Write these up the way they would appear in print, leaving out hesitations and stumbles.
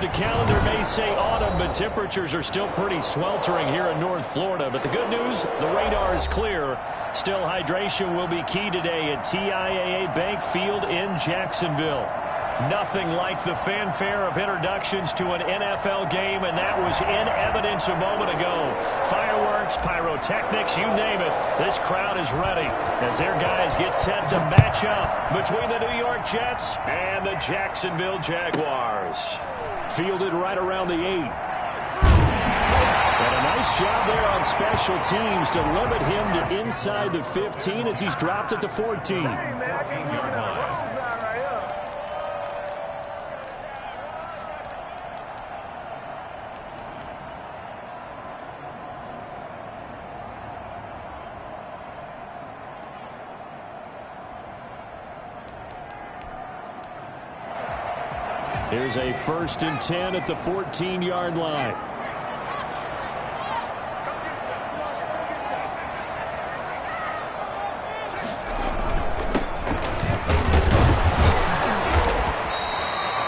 The calendar may say autumn, but temperatures are still pretty sweltering here in North Florida. But the good news, the radar is clear. Still, hydration will be key today at TIAA Bank Field in Jacksonville. Nothing like the fanfare of introductions to an NFL game, and that was in evidence a moment ago. Fireworks, pyrotechnics, you name it. This crowd is ready as their guys get set to match up between the New York Jets and the Jacksonville Jaguars. Fielded right around the 8. And a nice job there on special teams to limit him to inside the 15 as he's dropped at the 14. Here's a 1st and 10 at the 14-yard line.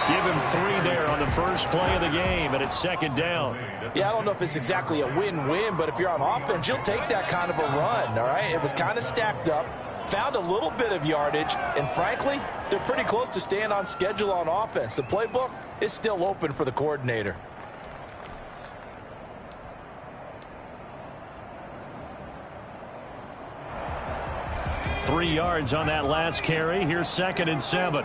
Give him 3 there on the first play of the game, and it's 2nd down. Yeah, I don't know if it's exactly a win-win, but if you're on offense, you'll take that kind of a run, all right? It was kind of stacked up. Found a little bit of yardage, and frankly, they're pretty close to staying on schedule on offense. The playbook is still open for the coordinator. Three yards on that last carry. Here's 2nd and 7.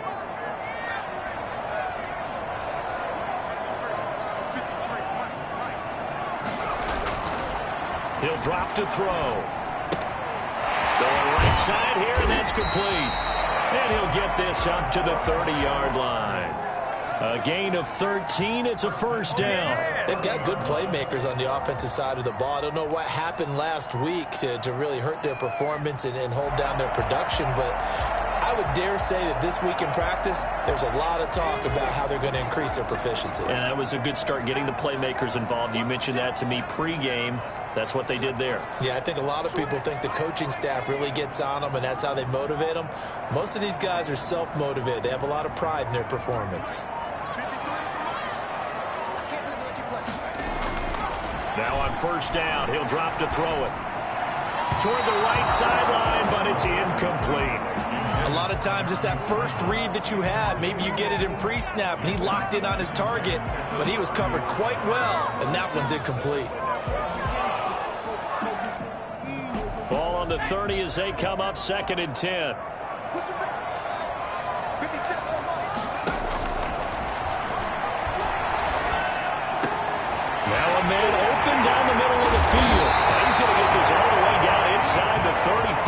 He'll drop to throw. Going right side here, and that's complete. And he'll get this up to the 30-yard line. A gain of 13. It's a 1st down. They've got good playmakers on the offensive side of the ball. I don't know what happened last week to really hurt their performance and hold down their production, but I would dare say that this week in practice, there's a lot of talk about how they're going to increase their proficiency. And that was a good start, getting the playmakers involved. You mentioned that to me pregame. That's what they did there. Yeah, I think a lot of people think the coaching staff really gets on them, and that's how they motivate them. Most of these guys are self-motivated. They have a lot of pride in their performance. Now on 1st down, he'll drop to throw it. Toward the right sideline, but it's incomplete. A lot of times it's that first read that you had. Maybe you get it in pre-snap, and he locked in on his target, but he was covered quite well, and that one's incomplete. Ball on the 30 as they come up 2nd and 10. Now a man open down the middle of the field. He's going to get this all the way down inside the 35.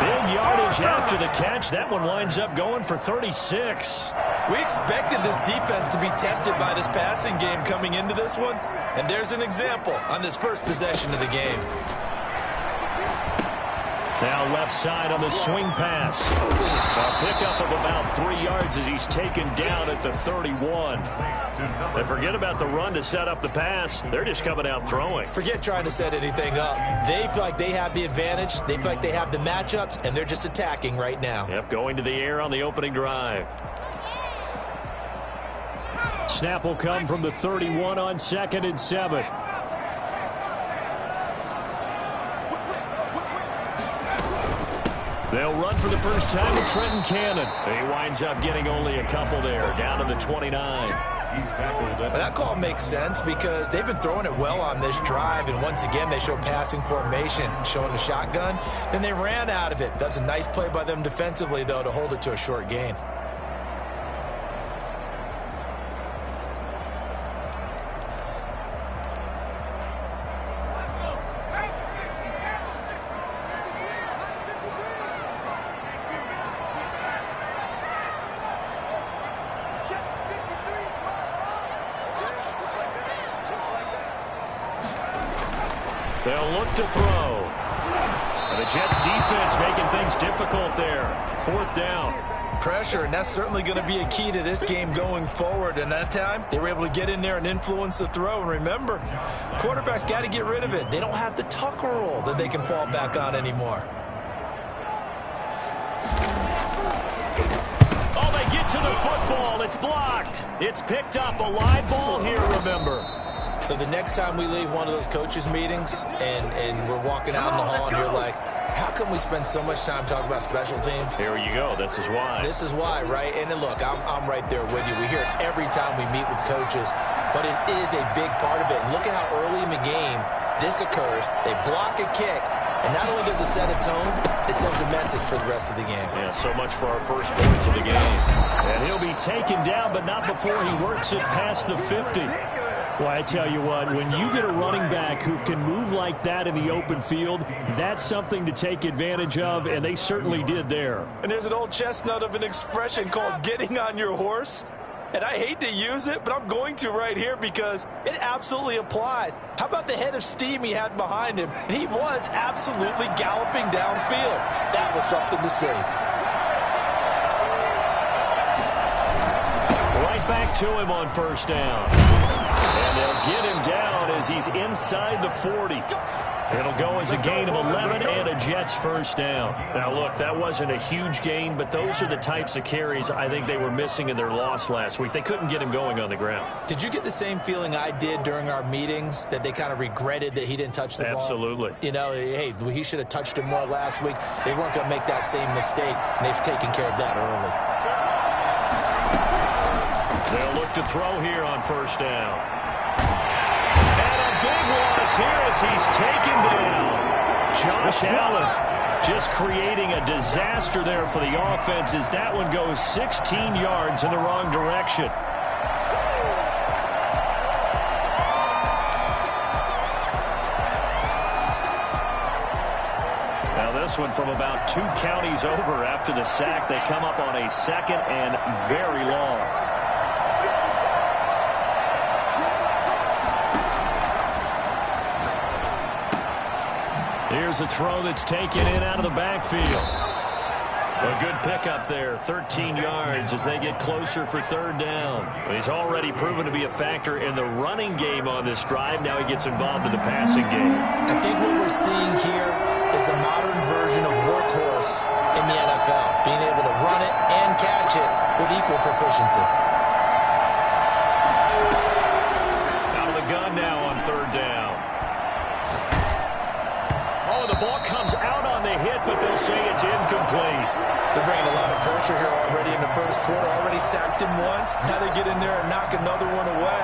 Big yardage after the catch. That one winds up going for 36. We expected this defense to be tested by this passing game coming into this one, and there's an example on this first possession of the game. Now left side on the swing pass. A pickup of about 3 yards as he's taken down at the 31. And forget about the run to set up the pass. They're just coming out throwing. Forget trying to set anything up. They feel like they have the advantage. They feel like they have the matchups, and they're just attacking right now. Yep, going to the air on the opening drive. Snap will come from the 31 on 2nd and 7. They'll run for the first time to Trenton Cannon. He winds up getting only a couple there, down to the 29. That call makes sense because they've been throwing it well on this drive, and once again they show passing formation, showing the shotgun. Then they ran out of it. That's a nice play by them defensively, though, to hold it to a short gain. They'll look to throw. And the Jets defense making things difficult there. 4th down. Pressure, and that's certainly going to be a key to this game going forward. And that time, they were able to get in there and influence the throw. And remember, quarterbacks got to get rid of it. They don't have the tuck rule that they can fall back on anymore. Oh, they get to the football. It's blocked. It's picked up. A live ball here, remember. So the next time we leave one of those coaches' meetings and we're walking out in the hall and you're like, how come we spend so much time talking about special teams? Here you go. This is why. This is why, right? And look, I'm right there with you. We hear it every time we meet with coaches, but it is a big part of it. And look at how early in the game this occurs. They block a kick, and not only does it set a tone, it sends a message for the rest of the game. Yeah, so much for our first points of the game. And he'll be taken down, but not before he works it past the 50. Well, I tell you what, when you get a running back who can move like that in the open field, that's something to take advantage of, and they certainly did there. And there's an old chestnut of an expression called getting on your horse. And I hate to use it, but I'm going to right here because it absolutely applies. How about the head of steam he had behind him? And he was absolutely galloping downfield. That was something to see. Right back to him on first down. And they'll get him down as he's inside the 40. It'll go as a gain of 11 and a Jets first down. Now, look, that wasn't a huge gain, but those are the types of carries I think they were missing in their loss last week. They couldn't get him going on the ground. Did you get the same feeling I did during our meetings, that they kind of regretted that he didn't touch the ball? Absolutely. You know, hey, he should have touched him more last week. They weren't going to make that same mistake, and they've taken care of that early. They'll look to throw here on first down. Big loss here as he's taken down. Josh Allen just creating a disaster there for the offense as that one goes 16 yards in the wrong direction. Now this one from about 2 counties over after the sack. They come up on a second and very long. Here's a throw that's taken in out of the backfield. A good pickup there, 13 yards as they get closer for third down. He's already proven to be a factor in the running game on this drive. Now he gets involved in the passing game. I think what we're seeing here is the modern version of workhorse in the NFL, being able to run it and catch it with equal proficiency. Out of the gun now on third down. Oh, the ball comes out on the hit, but they'll say it's incomplete. They're bringing a lot of pressure here already in the first quarter. Already sacked him once. Now they get in there and knock another one away.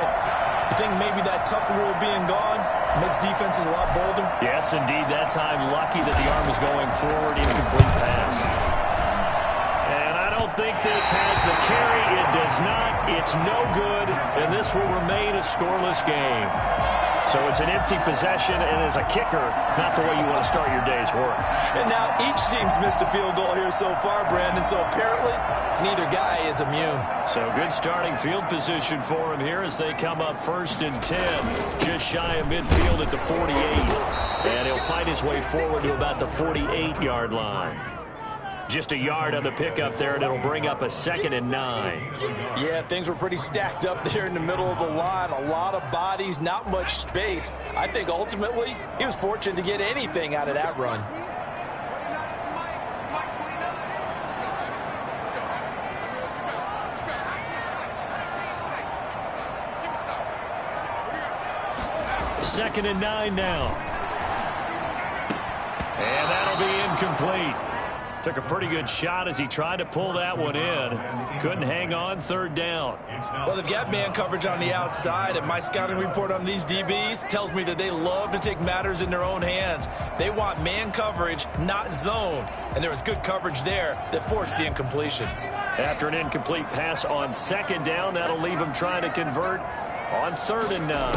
You think maybe that Tucker rule being gone makes defenses a lot bolder? Yes, indeed. That time, lucky that the arm was going forward. Incomplete pass. And I don't think this has the carry. It does not. It's no good. And this will remain a scoreless game. So it's an empty possession, and as a kicker, not the way you want to start your day's work. And now each team's missed a field goal here so far, Brandon, so apparently neither guy is immune. So good starting field position for him here as they come up first and 10, just shy of midfield at the 48. And he'll fight his way forward to about the 48-yard line. Just a yard on the pickup there, and it'll bring up a second and 9. Yeah, things were pretty stacked up there in the middle of the line. A lot of bodies, not much space. I think ultimately he was fortunate to get anything out of that run. Second and 9 now. And that'll be incomplete. Took a pretty good shot as he tried to pull that one in. Couldn't hang on, third down. Well, they've got man coverage on the outside, and my scouting report on these DBs tells me that they love to take matters in their own hands. They want man coverage, not zone. And there was good coverage there that forced the incompletion. After an incomplete pass on second down, that'll leave him trying to convert on third and 9.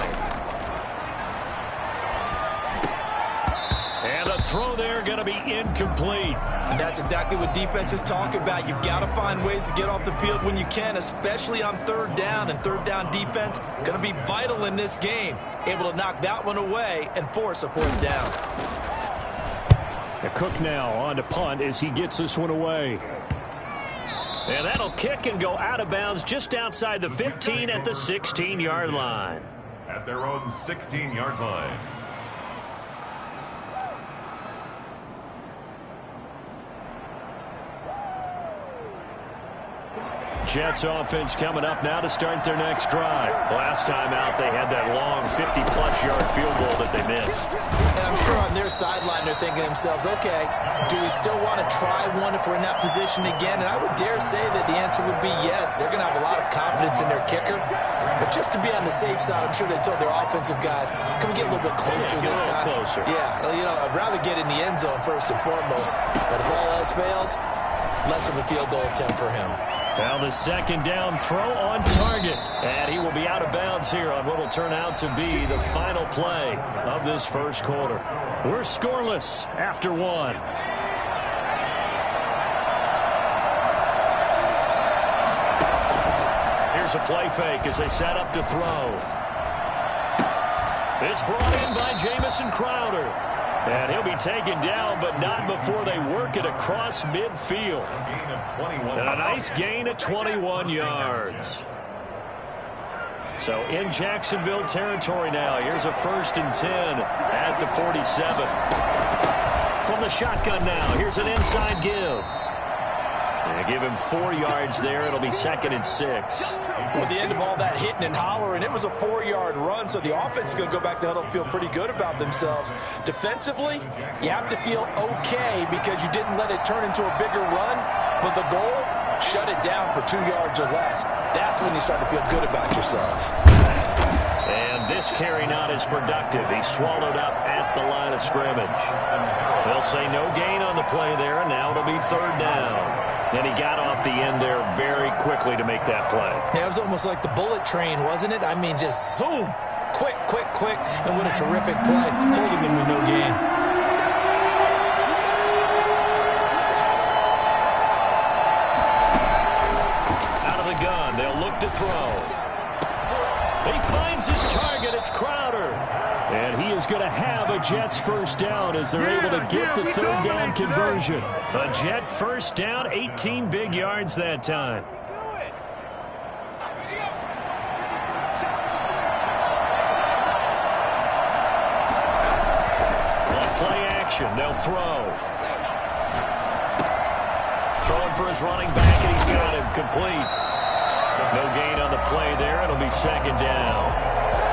And a throw there going to be incomplete. And that's exactly what defenses talk about. You've got to find ways to get off the field when you can, especially on third down. And third down defense going to be vital in this game. Able to knock that one away and force a fourth down. Cook now on to punt as he gets this one away. And that'll kick and go out of bounds just outside the 15 at the 16-yard line. At their own 16-yard line. Jets offense coming up now to start their next drive. Last time out, they had that long 50-plus yard field goal that they missed. And I'm sure on their sideline they're thinking to themselves, okay, do we still want to try one if we're in that position again? And I would dare say that the answer would be yes. They're going to have a lot of confidence in their kicker. But just to be on the safe side, I'm sure they told their offensive guys, can we get a little bit closer this time? Closer. Yeah, you know, I'd rather get in the end zone first and foremost. But if all else fails, less of a field goal attempt for him. Now the second down throw on target. And he will be out of bounds here on what will turn out to be the final play of this first quarter. We're scoreless after one. Here's a play fake as they set up to throw. It's brought in by Jamison Crowder. And he'll be taken down, but not before they work it across midfield. And a nice gain of 21 yards. So in Jacksonville territory now. Here's a 1st and 10 at the 47. From the shotgun now, here's an inside give. And give him 4 yards there. It'll be 2nd and 6. At the end of all that hitting and hollering, it was a 4-yard run, so the offense is going to go back to huddle and feel pretty good about themselves. Defensively, you have to feel okay because you didn't let it turn into a bigger run, but the goal, shut it down for 2 yards or less. That's when you start to feel good about yourselves. And this carry not as productive. He's swallowed up at the line of scrimmage. They'll say no gain on the play there, and now it'll be 3rd down. And he got off the end there very quickly to make that play. Yeah, it was almost like the bullet train, wasn't it? I mean, just zoom. Quick, quick, quick. And what a terrific play, holding him with no gain. Out of the gun, they'll look to throw. He finds his target. It's Crowder. And he is going to have a Jets first down as they're able to get the 3rd down conversion. A Jet first down, 18 big yards that time. On play action, they'll throw. Throwing for his running back, and he's got him complete. No gain on the play there. It'll be 2nd down.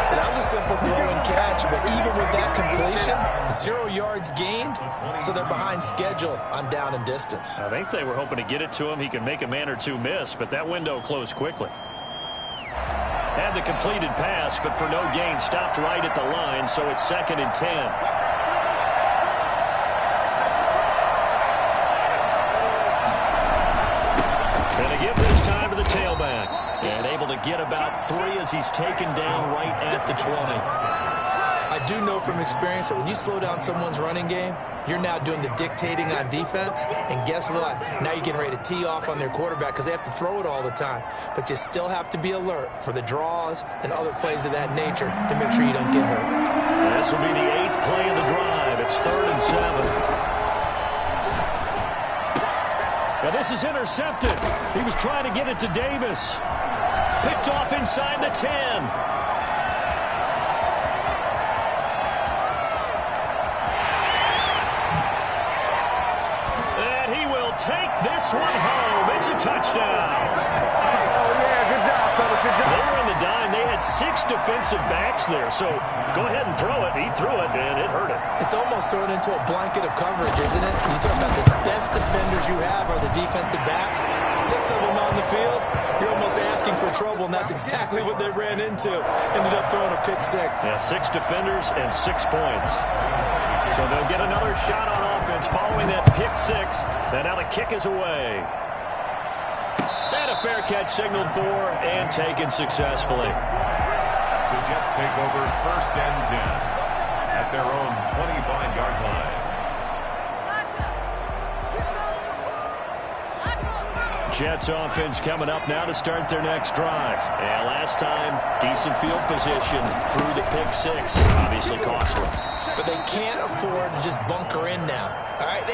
That was a simple throw and catch, but even with that completion, 0 yards gained, so they're behind schedule on down and distance. I think they were hoping to get it to him. He could make a man or two miss, but that window closed quickly. Had the completed pass, but for no gain, stopped right at the line, so it's 2nd and 10. And they give this time to the tailback. And able to get about 3 as he's taken down right at the 20. I do know from experience that when you slow down someone's running game, you're now doing the dictating on defense. And guess what? Now you're getting ready to tee off on their quarterback because they have to throw it all the time. But you still have to be alert for the draws and other plays of that nature to make sure you don't get hurt. This will be the 8th play of the drive. It's 3rd and 7. Now this is intercepted. He was trying to get it to Davis. Picked off inside the 10. And he will take this one home. It's a touchdown. Oh, yeah, good job, fellas, good job. They were in the dime. They had 6 defensive backs there. So go ahead and throw it. He threw it, and it hurt him. It's almost thrown into a blanket of coverage, isn't it? You talk about the best defenders you have are the defensive backs. 6 of them on the field. You're almost asking for trouble, and that's exactly what they ran into. Ended up throwing a pick 6. Yeah, 6 defenders and 6 points. So they'll get another shot on offense following that pick 6. And now the kick is away. And a fair catch signaled for and taken successfully. The Jets take over 1st and 10 at their own 25-yard line. Jets offense coming up now to start their next drive. And last time, decent field position through the pick 6. Obviously costly. But they can't afford to just bunker in now. All right,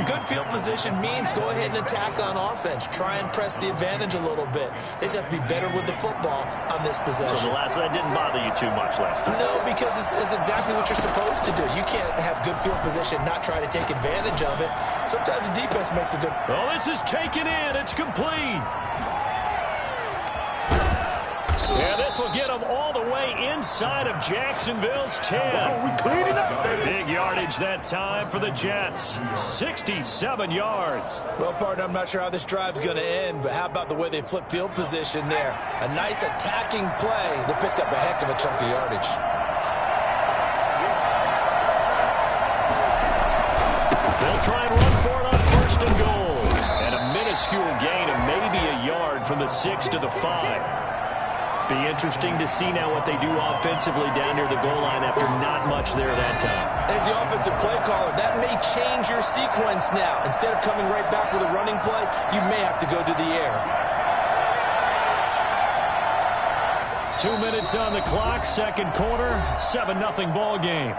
good field position means go ahead and attack on offense. Try and press the advantage a little bit. They just have to be better with the football on this possession. So that didn't bother you too much last time? No, because it's exactly what you're supposed to do. You can't have good field position, not try to take advantage of it. Sometimes the defense makes a good... Oh, this is taken in. It's complete. And this will get them all the way inside of Jacksonville's 10. Big yardage that time for the Jets. 67 yards. Well, partner, I'm not sure how this drive's going to end, but how about the way they flip field position there? A nice attacking play that picked up a heck of a chunk of yardage. They'll try and run for it on 1st and goal. And a minuscule gain of maybe a yard from the 6 to the 5. Be interesting to see now what they do offensively down near the goal line after not much there that time. As the offensive play caller, that may change your sequence now. Instead of coming right back with a running play, you may have to go to the air. 2 minutes on the clock, second quarter, 7-0 ball game.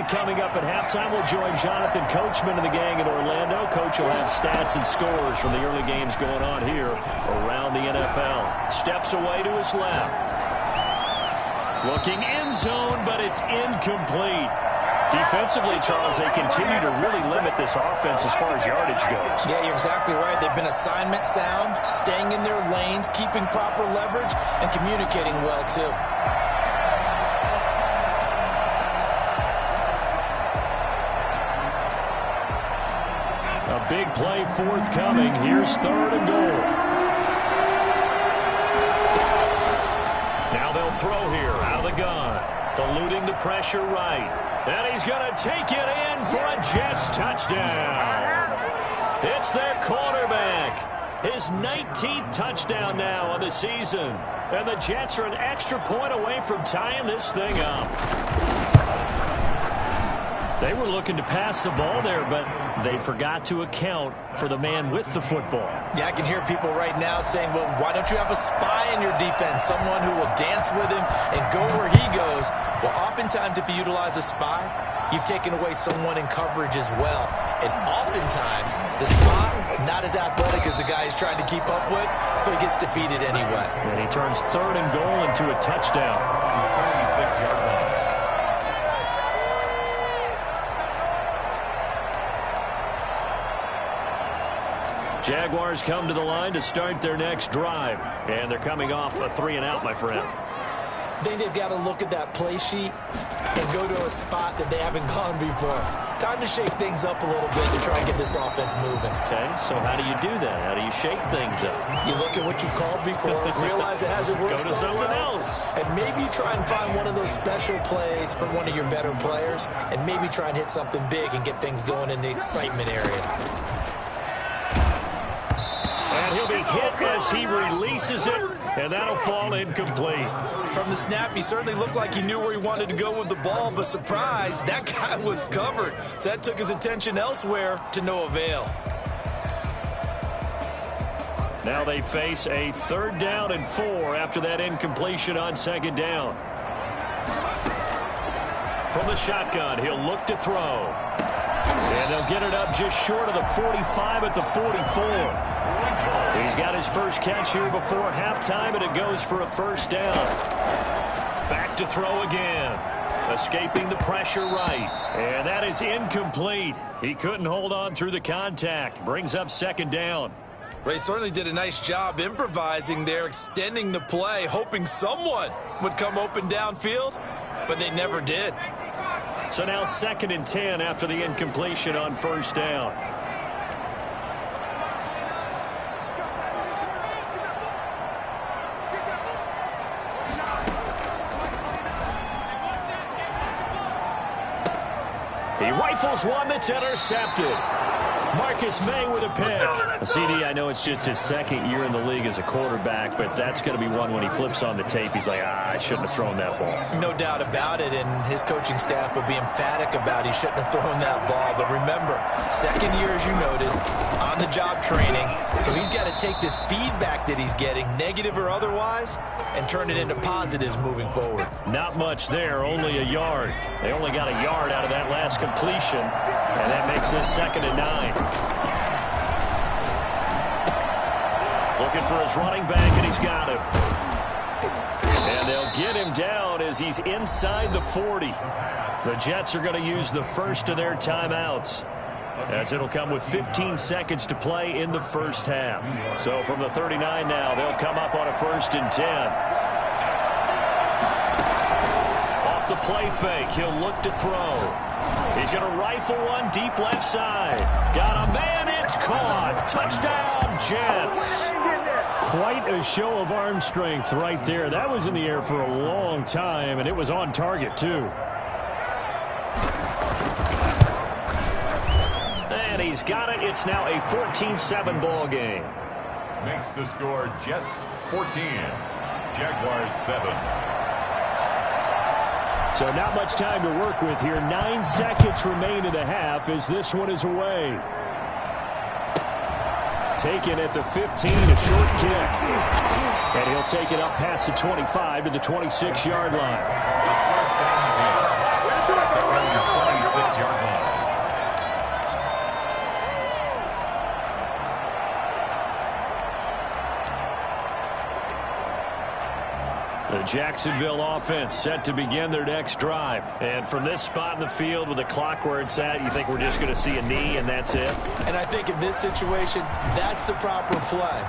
Coming up at halftime, we'll join Jonathan Coachman and the gang in Orlando. Coach will have stats and scores from the early games going on here around the NFL. Steps away to his left. Looking end zone, but it's incomplete. Defensively, Charles, they continue to really limit this offense as far as yardage goes. Yeah, you're exactly right. They've been assignment sound, staying in their lanes, keeping proper leverage, and communicating well, too. Big play forthcoming. Here's 3rd and goal. Now they'll throw here out of the gun. Eluding the pressure right. And he's going to take it in for a Jets touchdown. It's their quarterback. His 19th touchdown now on the season. And the Jets are an extra point away from tying this thing up. They were looking to pass the ball there, but they forgot to account for the man with the football. Yeah, I can hear people right now saying, well, why don't you have a spy in your defense, someone who will dance with him and go where he goes? Well, oftentimes if you utilize a spy, you've taken away someone in coverage as well. And oftentimes, the spy, not as athletic as the guy he's trying to keep up with, so he gets defeated anyway. And he turns 3rd and goal into a touchdown. 36-yard line. Jaguars come to the line to start their next drive. And they're coming off a 3-and-out, my friend. I think they've got to look at that play sheet and go to a spot that they haven't gone before. Time to shake things up a little bit to try and get this offense moving. Okay, so how do you do that? How do you shake things up? You look at what you called before, realize it hasn't worked Go to something else. And maybe try and find one of those special plays from one of your better players, and maybe try and hit something big and get things going in the excitement area. He'll be hit as he releases it, and that'll fall incomplete. From the snap, he certainly looked like he knew where he wanted to go with the ball, but surprise, that guy was covered. So that took his attention elsewhere to no avail. Now they face a 3rd down and 4 after that incompletion on 2nd down. From the shotgun, he'll look to throw. And they'll get it up just short of the 45 at the 44. He's got his first catch here before halftime, and it goes for a 1st down. Back to throw again. Escaping the pressure right. And that is incomplete. He couldn't hold on through the contact. Brings up 2nd down. Well, he certainly did a nice job improvising there, extending the play, hoping someone would come open downfield, but they never did. So now 2nd and 10 after the incompletion on 1st down. He rifles one that's intercepted. Marcus May with a pick. CD, I know it's just his 2nd year in the league as a quarterback, but that's going to be one when he flips on the tape. He's like, I shouldn't have thrown that ball. No doubt about it, and his coaching staff will be emphatic about he shouldn't have thrown that ball. But remember, 2nd year, as you noted, on-the-job training. So he's got to take this feedback that he's getting, negative or otherwise, and turn it into positives moving forward. Not much there, only a yard. They only got a yard out of that last completion, and that makes this 2nd and 9. Looking for his running back, and he's got him. And they'll get him down as he's inside the 40. The Jets are going to use the first of their timeouts, as it'll come with 15 seconds to play in the first half. So from the 39 now, they'll come up on a 1st and 10. Off the play fake, he'll look to throw. He's going to rifle one deep left side. Got a man, it's caught. Touchdown, Jets. Quite a show of arm strength right there. That was in the air for a long time, and it was on target, too. And he's got it. It's now a 14-7 ball game. Makes the score Jets 14, Jaguars 7. So not much time to work with here. 9 seconds remain in the half as this one is away. Taken at the 15, a short kick. And he'll take it up past the 25 to the 26-yard line. 26-yard line. The Jacksonville offense set to begin their next drive. And from this spot in the field with the clock where it's at, you think we're just going to see a knee and that's it? And I think in this situation, that's the proper play.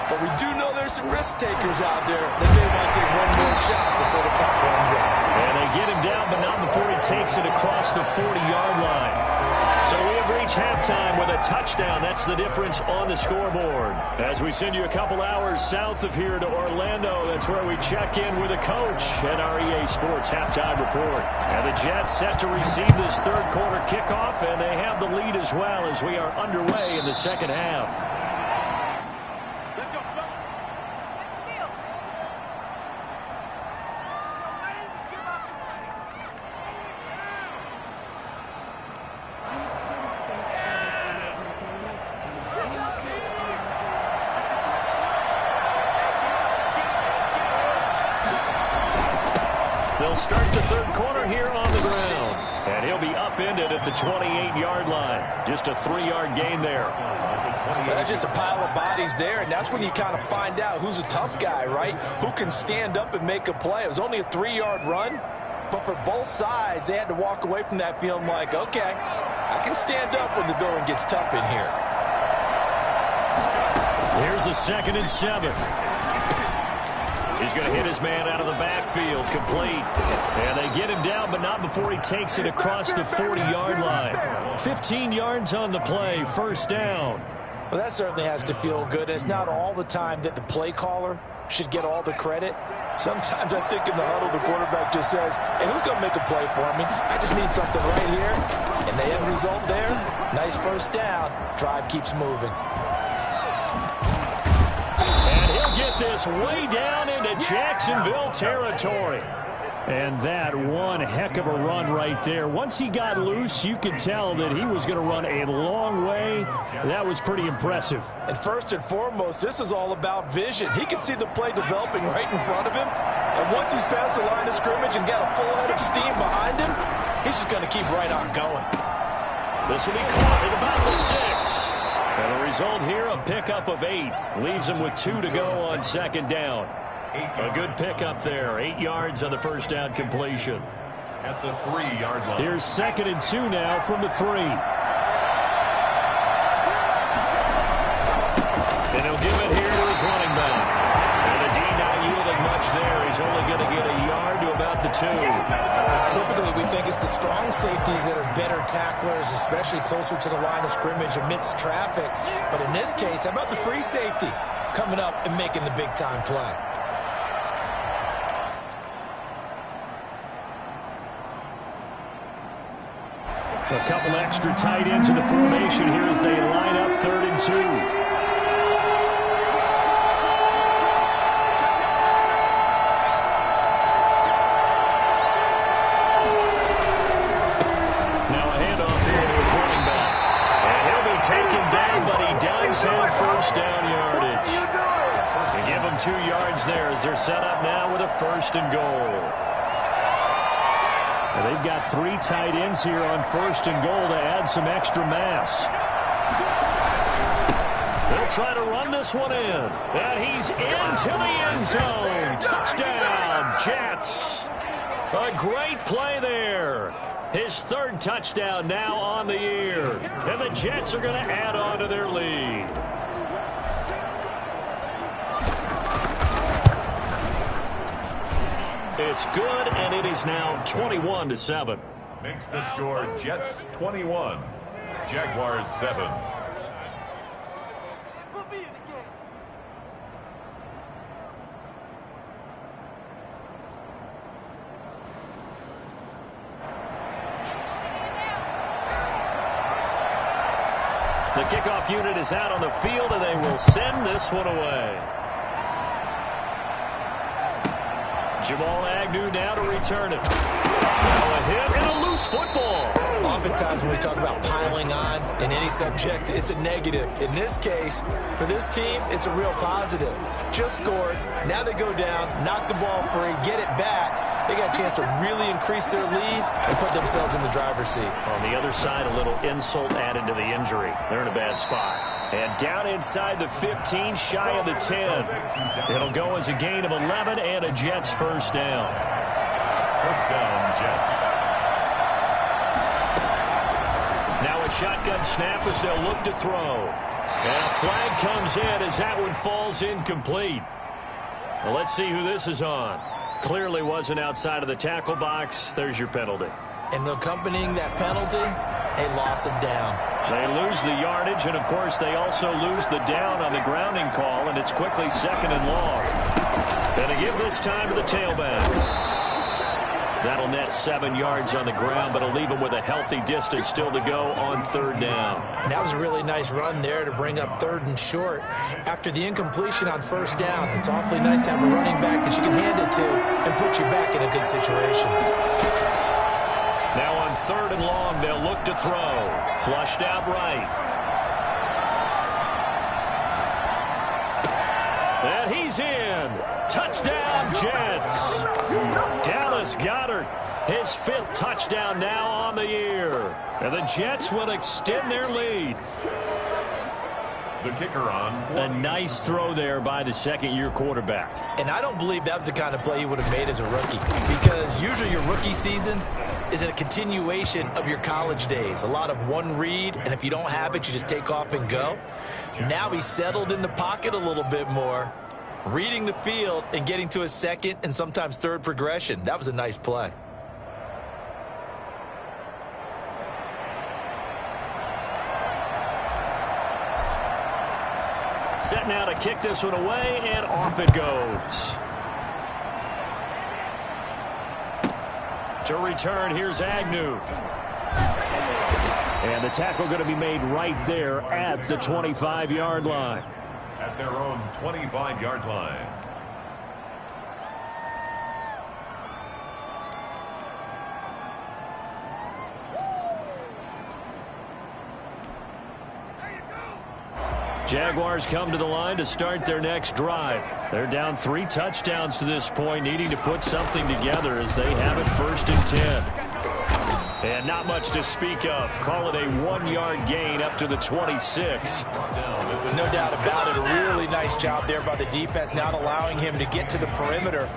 But we do know there's some risk takers out there that may want to take one more shot before the clock runs out. And they get him down, but not before he takes it across the 40-yard line. So we have reached halftime with a touchdown. That's the difference on the scoreboard. As we send you a couple hours south of here to Orlando, that's where we check in with a coach at our EA Sports Halftime Report. And the Jets set to receive this third quarter kickoff, and they have the lead as well as we are underway in the second half. They'll start the third quarter here on the ground. And he'll be upended at the 28-yard line. Just a 3-yard gain there. That's just a pile of bodies there, and that's when you kind of find out who's a tough guy, right? Who can stand up and make a play. It was only a 3-yard run, but for both sides, they had to walk away from that feeling like, okay, I can stand up when the going gets tough in here. Here's a 2nd and 7. He's going to hit his man out of the backfield, complete. And they get him down, but not before he takes it across the 40-yard line. 15 yards on the play, first down. Well, that certainly has to feel good. It's not all the time that the play caller should get all the credit. Sometimes I think in the huddle, the quarterback just says, hey, who's going to make a play for me? I just need something right here. And the end result there, nice first down. Drive keeps moving. And he'll get this way down into Jacksonville territory. And that one heck of a run right there. Once he got loose, you could tell that he was going to run a long way. That was pretty impressive. And first and foremost, this is all about vision. He can see the play developing right in front of him. And once he's past the line of scrimmage and got a full head of steam behind him, he's just going to keep right on going. This will be caught at about the 6. And the result here, a pickup of 8. Leaves him with 2 to go on second down. A good pickup there. 8 yards on the first down completion. At the 3-yard line. Here's 2nd and 2 now from the 3. And he'll give it here to his running back. And the D not yielding much there. He's only going to get a yard to about the 2. Typically, we think it's the strong safeties that are better tacklers, especially closer to the line of scrimmage amidst traffic. But in this case, how about the free safety coming up and making the big-time play? A couple extra tight ends in the formation here as they line up 3rd and 2. Now a handoff here to his running back. And he'll be taken down, but he does have first down yardage. They give him 2 yards there as they're set up now with a 1st and goal. They've got 3 tight ends here on 1st and goal to add some extra mass. They'll try to run this one in. And he's into the end zone. Touchdown, Jets. A great play there. His third touchdown now on the year. And the Jets are going to add on to their lead. It's good, and it is now 21-7. Makes the score Jets 21, Jaguars 7. The kickoff unit is out on the field, and they will send this one away. Jamal Agnew now to return it. Now a hit and a loose football. Oftentimes when we talk about piling on in any subject, it's a negative. In this case, for this team, it's a real positive. Just scored. Now they go down, knock the ball free, get it back. They got a chance to really increase their lead and put themselves in the driver's seat. On the other side, a little insult added to the injury. They're in a bad spot. And down inside the 15, shy of the 10. It'll go as a gain of 11 and a Jets first down. First down, Jets. Now a shotgun snap as they'll look to throw. And a flag comes in as that one falls incomplete. Well, let's see who this is on. Clearly wasn't outside of the tackle box. There's your penalty. And accompanying that penalty, a loss of down. They lose the yardage, and, of course, they also lose the down on the grounding call, and it's quickly second and long. And they give this time to the tailback. That'll net 7 yards on the ground, but it'll leave them with a healthy distance still to go on third down. And that was a really nice run there to bring up third and short. After the incompletion on first down, it's awfully nice to have a running back that you can hand it to and put you back in a good situation. Now on third and long, they'll look to throw. Flushed out right. And he's in. Touchdown, Jets. Dallas Goedert, his 5th touchdown now on the year. And the Jets will extend their lead. The kicker on. A nice throw there by the second-year quarterback. And I don't believe that was the kind of play he would have made as a rookie, because usually your rookie season is a continuation of your college days. A lot of one read, and if you don't have it, you just take off and go. Now he's settled in the pocket a little bit more, reading the field and getting to his second and sometimes third progression. That was a nice play. Set now to kick this one away, and off it goes. To return, here's Agnew. And the tackle going to be made right there at the 25-yard line. At their own 25-yard line. Jaguars come to the line to start their next drive. They're down 3 touchdowns to this point, needing to put something together as they have it 1st and 10. And not much to speak of. Call it a 1-yard gain up to the 26. No doubt about it. A really nice job there by the defense, not allowing him to get to the perimeter.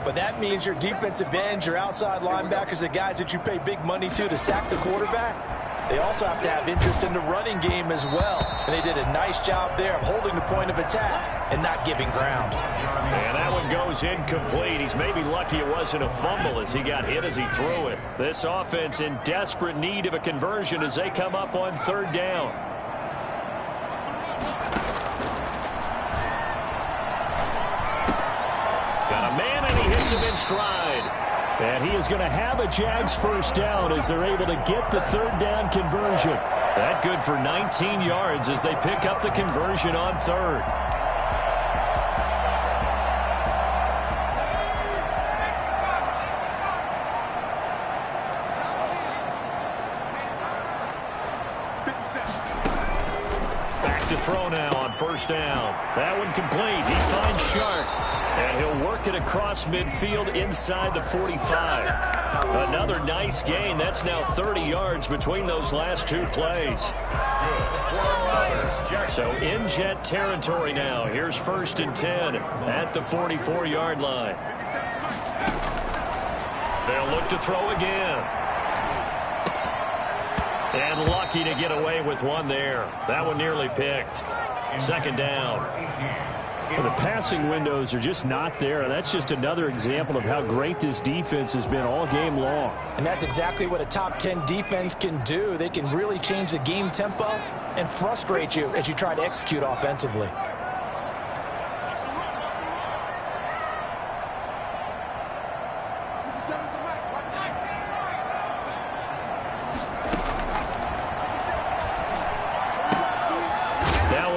But that means your defensive ends, your outside linebackers, the guys that you pay big money to sack the quarterback, they also have to have interest in the running game as well. And they did a nice job there of holding the point of attack and not giving ground. And that one goes incomplete. He's maybe lucky it wasn't a fumble as he got hit as he threw it. This offense in desperate need of a conversion as they come up on third down. Got a man, and he hits him in stride. And he is going to have a Jags first down as they're able to get the third down conversion. That good for 19 yards as they pick up the conversion on third. Back to throw now on first down. That one complete. He finds Shark. And he'll work it across midfield inside the 45. Another nice gain. That's now 30 yards between those last two plays. So in Jet territory now. Here's 1st and 10 at the 44-yard line. They'll look to throw again. And lucky to get away with one there. That one nearly picked. 2nd down. Well, the passing windows are just not there. That's just another example of how great this defense has been all game long. And that's exactly what a top 10 defense can do. They can really change the game tempo and frustrate you as you try to execute offensively.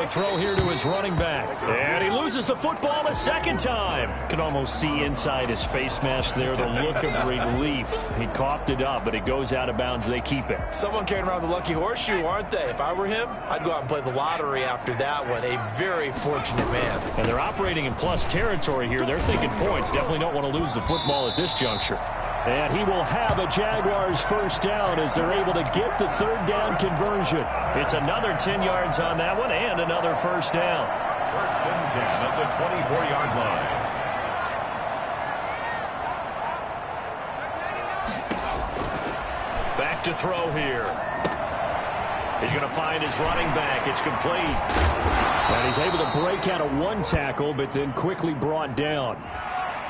Throw here to his running back. And he loses the football a 2nd time. Can almost see inside his face mask there the look of relief. He coughed it up, but it goes out of bounds. They keep it. Someone carrying around the lucky horseshoe, aren't they? If I were him, I'd go out and play the lottery after that one. A very fortunate man. And they're operating in plus territory here. They're thinking points. Definitely don't want to lose the football at this juncture. And he will have a Jaguars 1st down as they're able to get the 3rd down conversion. It's another 10 yards on that one and another 1st down. 1st and 10 at the 24-yard line. Back to throw here. He's going to find his running back. It's complete. And he's able to break out of one tackle, but then quickly brought down.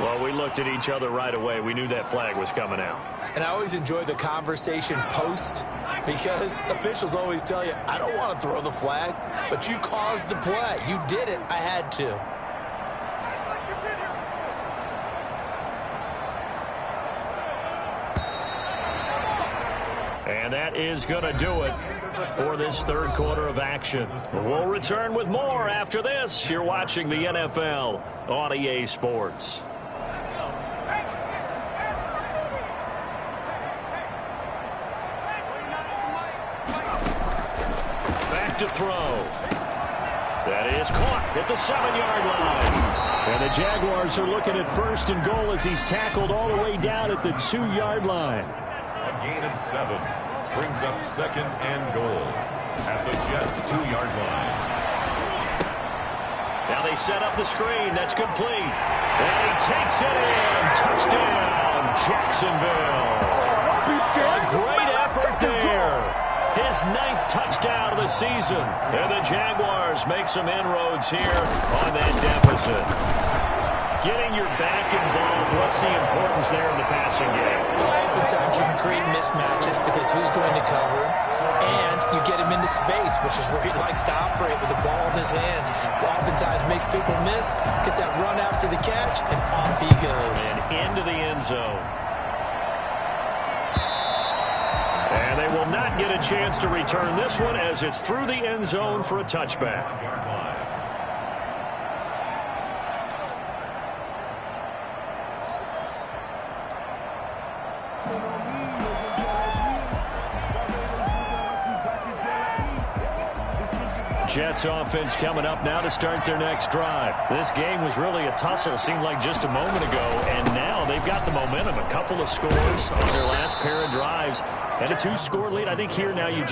Well, we looked at each other right away. We knew that flag was coming out. And I always enjoy the conversation post because officials always tell you, I don't want to throw the flag, but you caused the play. You did it. I had to. And that is going to do it for this 3rd quarter of action. We'll return with more after this. You're watching the NFL on EA Sports. To throw. That is caught at the 7-yard line. And the Jaguars are looking at 1st and goal as he's tackled all the way down at the 2-yard line. A gain of 7 brings up 2nd and goal at the Jets' 2-yard line. Now they set up the screen. That's complete. And he takes it in. Touchdown, Jacksonville. A great effort there. His 9th touchdown of the season. And the Jaguars make some inroads here on that deficit. Getting your back involved, what's the importance there in the passing game? Oftentimes you can create mismatches because who's going to cover him? And you get him into space, which is where he likes to operate with the ball in his hands. Oftentimes makes people miss, gets that run after the catch, and off he goes. And into the end zone. And they will not get a chance to return this one as it's through the end zone for a touchback. Jets offense coming up now to start their next drive. This game was really a tussle, seemed like just a moment ago, and now they've got the momentum. A couple of scores on their last pair of drives and a 2-score lead. I think here now you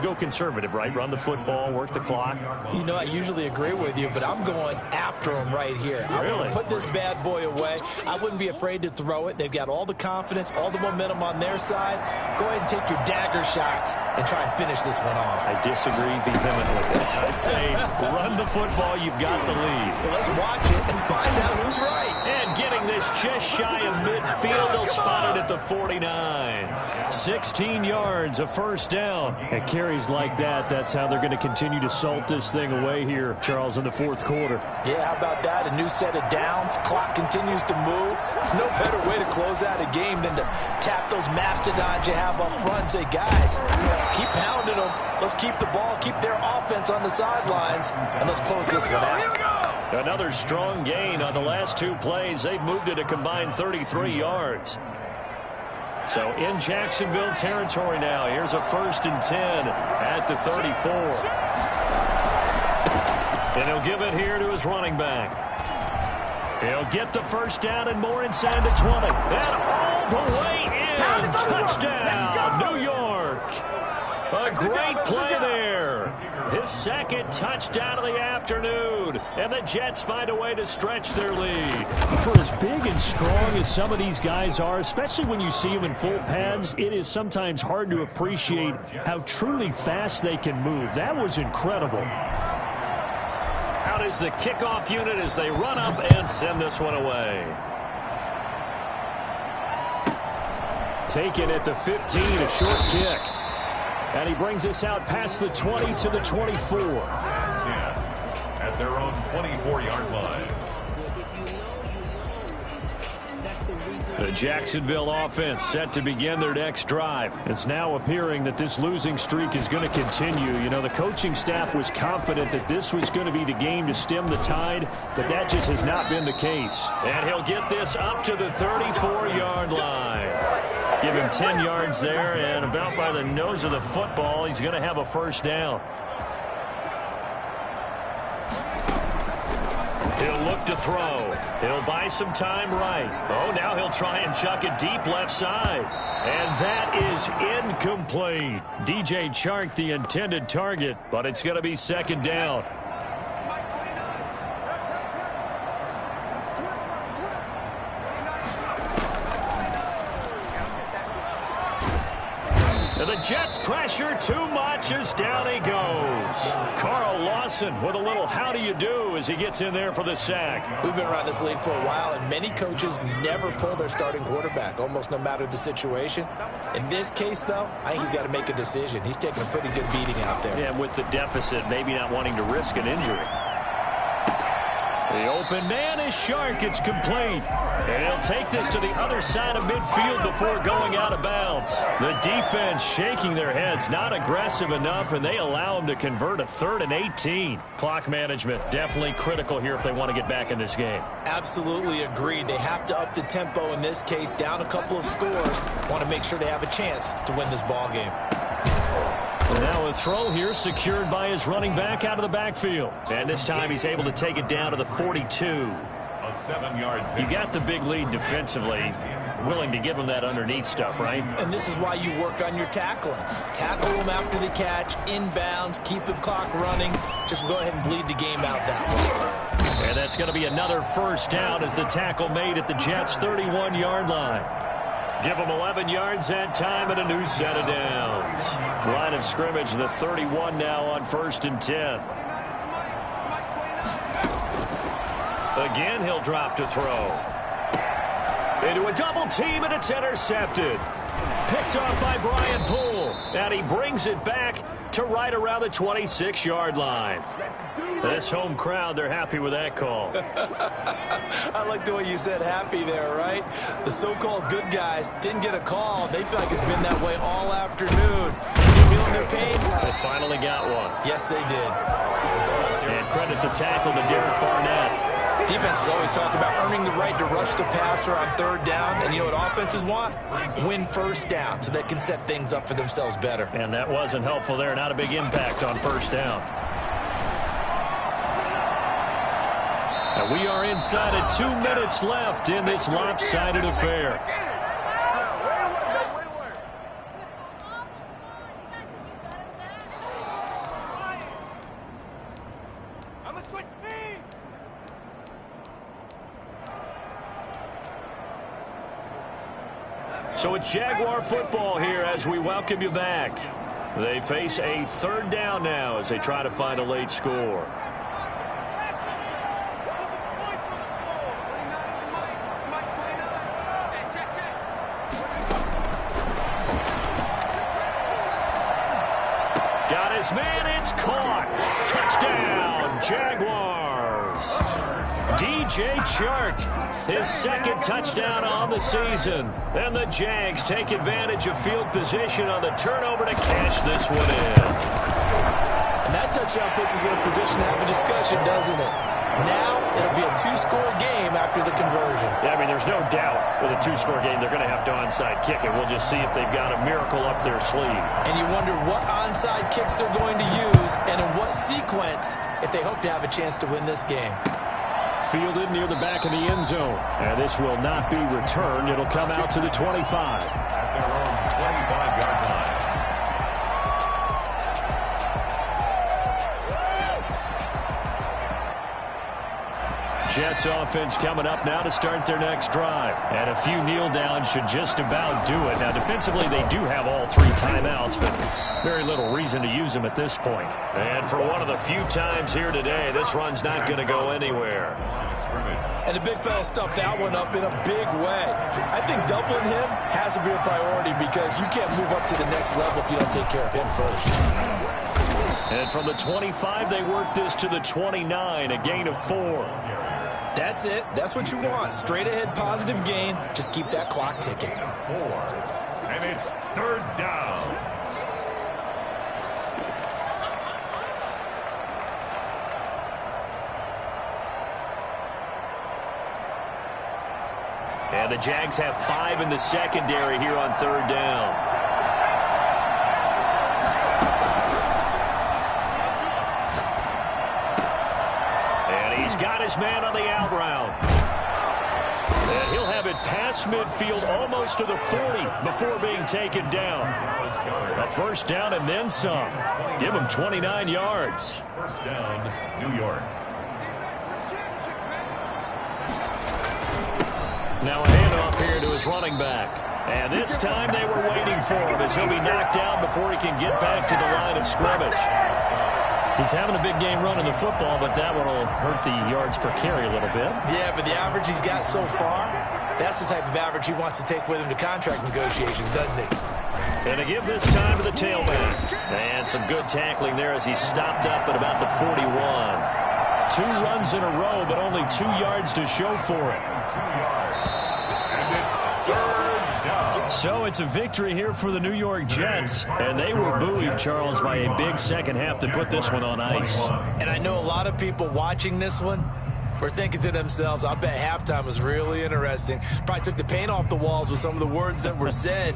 go conservative, right? Run the football, work the clock. You know, I usually agree with you, but I'm going after him right here. I want to put this bad boy away. I wouldn't be afraid to throw it. They've got all the confidence, all the momentum on their side. Go ahead and take your dagger shots and try and finish this one off. I disagree vehemently. I say run the football, you've got the lead. Well, let's watch it and find out who's right. And getting this just shy of midfield, they'll spot it at the 49. 16 yards, a 1st down. And carries like that, that's how they're going to continue to salt this thing away here, Charles, in the 4th quarter. Yeah, how about that? A new set of downs. Clock continues to move. No better way to close out a game than to tap those mastodons you have up front and say, guys, keep pounding them. Let's keep the ball, keep their offense on the sidelines, and let's close this one out. Another strong gain on the last 2 plays. They've moved it a combined 33 yards. So in Jacksonville territory now. Here's a 1st and 10 at the 34. And he'll give it here to his running back. He'll get the first down and more inside the 20. And all the way in. Touchdown, New York. A great play there. His second touchdown of the afternoon. And the Jets find a way to stretch their lead. For as big and strong as some of these guys are, especially when you see them in full pads, it is sometimes hard to appreciate how truly fast they can move. That was incredible. Out is the kickoff unit as they run up and send this one away. Taken at the 15, a short kick. And he brings us out past the 20 to the 24. 10 at their own 24-yard line. The Jacksonville offense set to begin their next drive. It's now appearing that this losing streak is going to continue. You know, the coaching staff was confident that this was going to be the game to stem the tide, but that just has not been the case. And he'll get this up to the 34-yard line. Give him 10 yards there, and about by the nose of the football, he's going to have a first down. He'll look to throw. He'll buy some time right. Oh, now he'll try and chuck it deep left side. And that is incomplete. DJ Chark, the intended target, but it's going to be second down. And the Jets pressure too much as down he goes. Carl Lawson with a little how do you do as he gets in there for the sack. We've been around this league for a while, and many coaches never pull their starting quarterback, almost no matter the situation. In this case, though, I think he's got to make a decision. He's taking a pretty good beating out there. Yeah, with the deficit, maybe not wanting to risk an injury. The open man is Chark. It's complete. And he'll take this to the other side of midfield before going out of bounds. The defense shaking their heads, not aggressive enough, and they allow him to convert a 3rd and 18. Clock management definitely critical here if they want to get back in this game. Absolutely agreed. They have to up the tempo in this case, down a couple of scores. Want to make sure they have a chance to win this ball game. And now a throw here secured by his running back out of the backfield. And this time he's able to take it down to the 42. A 7-yard You got the big lead defensively. Willing to give him that underneath stuff, right? And this is why you work on your tackling. Tackle them after the catch, inbounds, keep the clock running. Just go ahead and bleed the game out that way. And that's going to be another first down as the tackle made at the Jets' 31-yard line. Give them 11 yards that time and a new set of downs. Line of scrimmage, the 31 now on 1st and 10. Again, he'll drop to throw. Into a double team, and it's intercepted. Picked off by Brian Poole. And he brings it back to right around the 26-yard line. This home crowd, they're happy with that call. I like the way you said happy there, right? The so-called good guys didn't get a call. They feel like it's been that way all afternoon. You feeling their pain? They finally got one. Yes, they did. And credit the tackle to Derek Barnett. Defenses always talk about earning the right to rush the passer on 3rd down. And you know what offenses want? Win first down so they can set things up for themselves better. And that wasn't helpful there. Not a big impact on first down. And we are inside of 2 minutes left in this lopsided affair. So it's Jaguar football here as we welcome you back. They face a 3rd down now as they try to find a late score. Got his man, it's caught. Touchdown, Jaguars. DJ Chark, his 2nd touchdown on the season. And the Jags take advantage of field position on the turnover to cash this one in. And that touchdown puts us in a position to have a discussion, doesn't it? Now, it'll be a two-score game after the conversion. Yeah, I mean, there's no doubt with a two-score game they're going to have to onside kick it. We'll just see if they've got a miracle up their sleeve. And you wonder what onside kicks they're going to use and in what sequence if they hope to have a chance to win this game. Fielded near the back of the end zone. And this will not be returned. It'll come out to the 25. At their own 25-yard line. Jets offense coming up now to start their next drive. And a few kneel downs should just about do it. Now, defensively, they do have all three timeouts, but very little reason to use them at this point. And for one of the few times here today, this run's not going to go anywhere. And the big fella stuffed that one up in a big way. I think doubling him has to be a priority because you can't move up to the next level if you don't take care of him first. And from the 25, they work this to the 29, a gain of 4. That's it. That's what you want. Straight ahead positive gain. Just keep that clock ticking. 4. And it's third down. And the Jags have 5 in the secondary here on third down. He's got his man on the out route. And he'll have it past midfield almost to the 40 before being taken down. A first down and then some. Give him 29 yards. First down, New York. Now a handoff here to his running back. And this time they were waiting for him as he'll be knocked down before he can get back to the line of scrimmage. He's having a big game running the football, but that one will hurt the yards per carry a little bit. Yeah, but the average he's got so far, that's the type of average he wants to take with him to contract negotiations, doesn't he? And to give this time to the tailback. And some good tackling there as he stopped up at about the 41. 2 runs in a row, but only 2 yards to show for it. 2 yards. And it's third down. So it's a victory here for the New York Jets. And they were buoyed, Charles, by a big second half to put this one on ice. And I know a lot of people watching this one were thinking to themselves, I bet halftime was really interesting. Probably took the paint off the walls with some of the words that were said.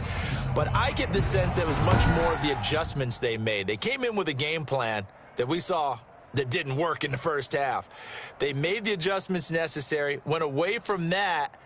But I get the sense that it was much more of the adjustments they made. They came in with a game plan that we saw that didn't work in the first half. They made the adjustments necessary, went away from that,